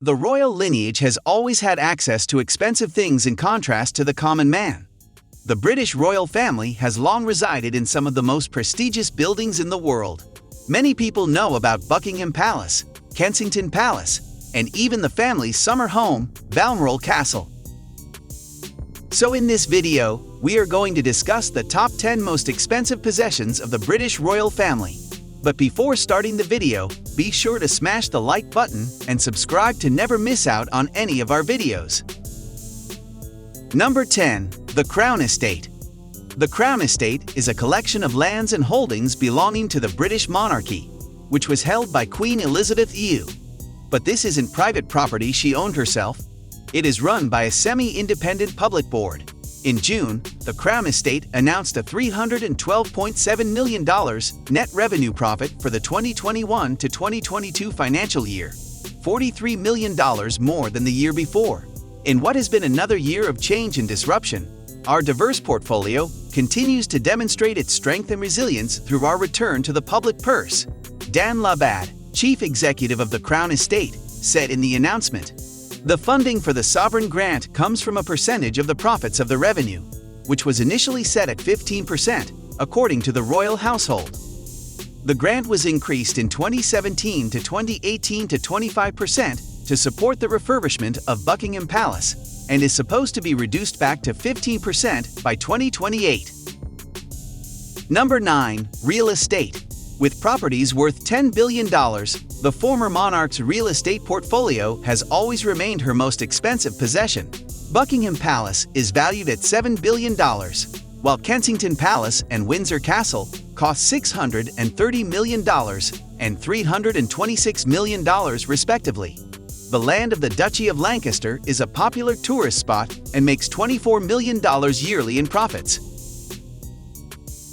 The royal lineage has always had access to expensive things in contrast to the common man. The British royal family has long resided in some of the most prestigious buildings in the world. Many people know about Buckingham Palace, Kensington Palace, and even the family's summer home, Balmoral Castle. So in this video, we are going to discuss the top 10 most expensive possessions of the British royal family. But before starting the video, be sure to smash the like button and subscribe to never miss out on any of our videos. Number 10. The Crown Estate. The Crown Estate is a collection of lands and holdings belonging to the British monarchy, which was held by Queen Elizabeth II. But this isn't private property she owned herself. It is run by a semi-independent public board. In June, the Crown Estate announced a $312.7 million net revenue profit for the 2021 to 2022 financial year, $43 million more than the year before. In what has been another year of change and disruption, our diverse portfolio continues to demonstrate its strength and resilience through our return to the public purse. Dan Labad, chief executive of the Crown Estate, said in the announcement, "The funding for the sovereign grant comes from a percentage of the profits of the revenue, which was initially set at 15%, according to the royal household. The grant was increased in 2017 to 2018 to 25% to support the refurbishment of Buckingham Palace, and is supposed to be reduced back to 15% by 2028. Number 9. Real estate. With properties worth $10 billion, the former monarch's real estate portfolio has always remained her most expensive possession. Buckingham Palace is valued at $7 billion, while Kensington Palace and Windsor Castle cost $630 million and $326 million respectively. The land of the Duchy of Lancaster is a popular tourist spot and makes $24 million yearly in profits.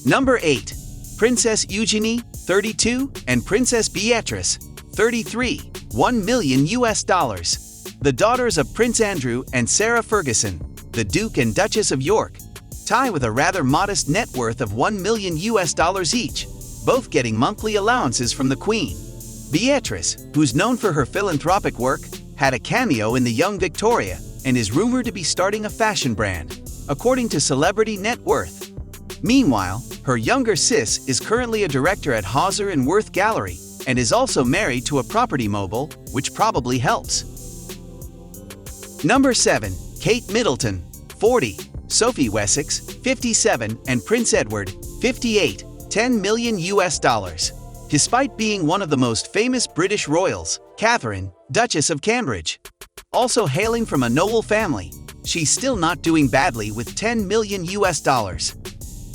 Number 8. Princess Eugenie, 32, and Princess Beatrice, 33, $1 million. The daughters of Prince Andrew and Sarah Ferguson, the Duke and Duchess of York, tie with a rather modest net worth of $1 million each, both getting monthly allowances from the Queen. Beatrice, who's known for her philanthropic work, had a cameo in The Young Victoria and is rumored to be starting a fashion brand, according to Celebrity Net Worth. Meanwhile, her younger sis is currently a director at Hauser & Wirth Gallery and is also married to a property mogul, which probably helps. Number 7. Kate Middleton, 40, Sophie Wessex, 57, and Prince Edward, 58, $10 million. Despite being one of the most famous British royals, Catherine, Duchess of Cambridge, also hailing from a noble family, she's still not doing badly with $10 million.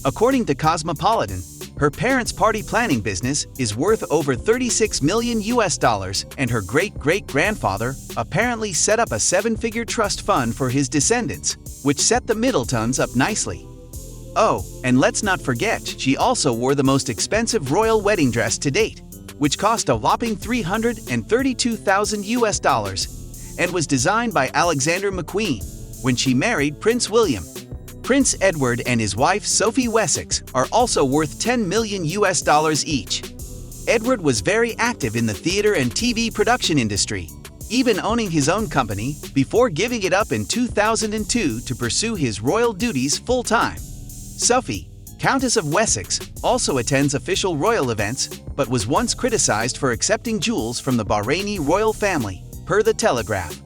According to Cosmopolitan, her parents' party planning business is worth over $36 million, and her great-great-grandfather apparently set up a 7-figure trust fund for his descendants, which set the Middletons up nicely. Oh, and let's not forget she also wore the most expensive royal wedding dress to date, which cost a whopping $332,000 and was designed by Alexander McQueen when she married Prince William. Prince Edward and his wife Sophie Wessex are also worth $10 million each. Edward was very active in the theater and TV production industry, even owning his own company before giving it up in 2002 to pursue his royal duties full-time. Sophie, Countess of Wessex, also attends official royal events, but was once criticized for accepting jewels from the Bahraini royal family, per The Telegraph.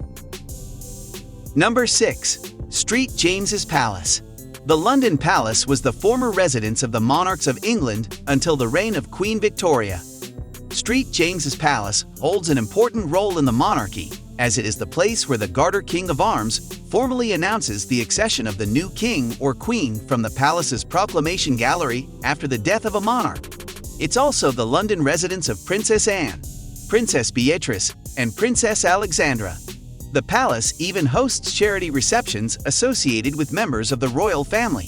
Number 6. St. James's Palace. The London Palace was the former residence of the monarchs of England until the reign of Queen Victoria. St. James's Palace holds an important role in the monarchy, as it is the place where the Garter King of Arms formally announces the accession of the new king or queen from the palace's proclamation gallery after the death of a monarch. It's also the London residence of Princess Anne, Princess Beatrice, and Princess Alexandra. The palace even hosts charity receptions associated with members of the royal family.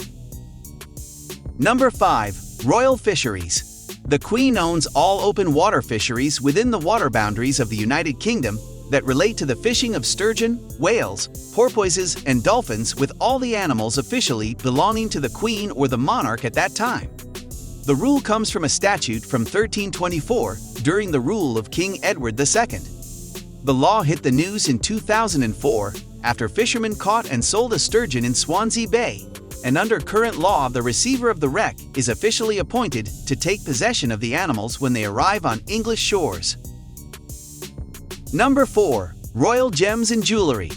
Number 5. Royal Fisheries. The Queen owns all open water fisheries within the water boundaries of the United Kingdom that relate to the fishing of sturgeon, whales, porpoises, and dolphins, with all the animals officially belonging to the Queen or the monarch at that time. The rule comes from a statute from 1324 during the rule of King Edward II. The law hit the news in 2004 after fishermen caught and sold a sturgeon in Swansea Bay, and under current law, the receiver of the wreck is officially appointed to take possession of the animals when they arrive on English shores. Number 4. Royal gems and jewelry.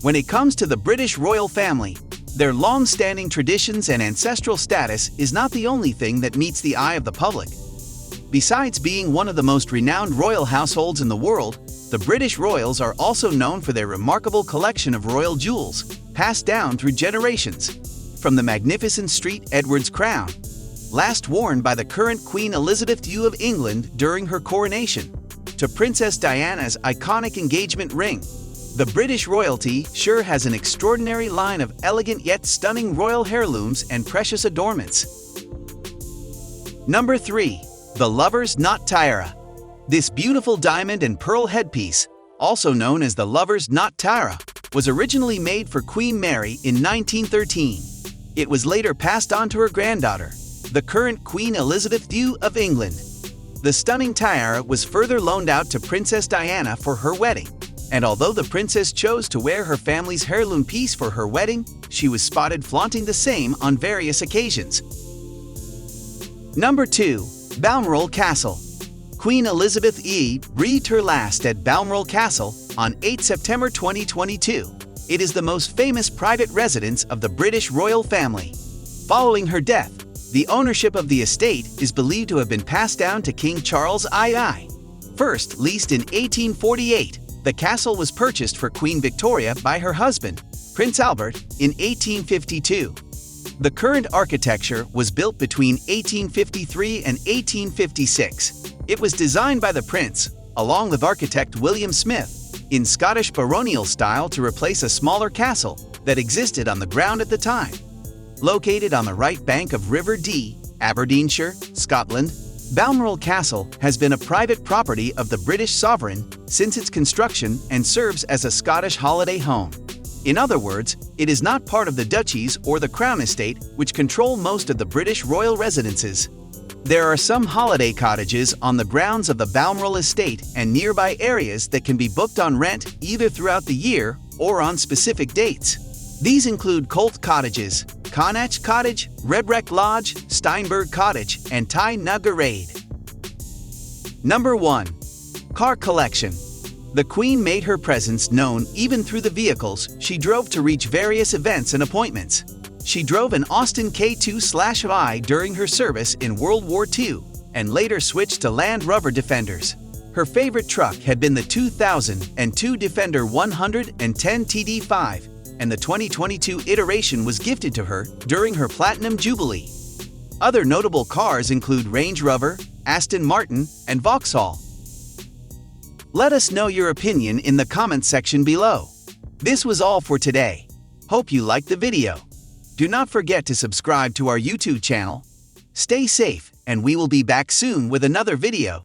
When it comes to the British royal family, their long-standing traditions and ancestral status is not the only thing that meets the eye of the public. Besides being one of the most renowned royal households in the world, the British royals are also known for their remarkable collection of royal jewels, passed down through generations. From the magnificent St. Edward's crown, last worn by the current Queen Elizabeth II of England during her coronation, to Princess Diana's iconic engagement ring, the British royalty sure has an extraordinary line of elegant yet stunning royal heirlooms and precious adornments. Number 3. The Lovers Not Tyra. This beautiful diamond and pearl headpiece, also known as the Lovers Not Tyra, was originally made for Queen Mary in 1913. It was later passed on to her granddaughter, the current Queen Elizabeth II of England. The stunning tiara was further loaned out to Princess Diana for her wedding, and although the princess chose to wear her family's heirloom piece for her wedding, she was spotted flaunting the same on various occasions. Number 2. Balmoral Castle. Queen Elizabeth breathed her last at Balmoral Castle on 8 September 2022. It is the most famous private residence of the British royal family. Following her death, the ownership of the estate is believed to have been passed down to King Charles II. First leased in 1848, the castle was purchased for Queen Victoria by her husband, Prince Albert, in 1852. The current architecture was built between 1853 and 1856. It was designed by the Prince, along with architect William Smith, in Scottish baronial style to replace a smaller castle that existed on the ground at the time. Located on the right bank of River Dee, Aberdeenshire, Scotland, Balmoral Castle has been a private property of the British sovereign since its construction and serves as a Scottish holiday home. In other words, it is not part of the duchies or the Crown Estate, which control most of the British royal residences. There are some holiday cottages on the grounds of the Balmoral estate and nearby areas that can be booked on rent either throughout the year or on specific dates. These include Colt Cottages, Connacht Cottage, Redwreck Lodge, Steinberg Cottage, and Ty Nugarade. Number 1. Car collection. The Queen made her presence known even through the vehicles she drove to reach various events and appointments. She drove an Austin K2/I during her service in World War II and later switched to Land Rover Defenders. Her favorite truck had been the 2002 Defender 110 TD5, and the 2022 iteration was gifted to her during her Platinum Jubilee. Other notable cars include Range Rover, Aston Martin, and Vauxhall. Let us know your opinion in the comments section below. This was all for today. Hope you liked the video. Do not forget to subscribe to our YouTube channel. Stay safe, and we will be back soon with another video.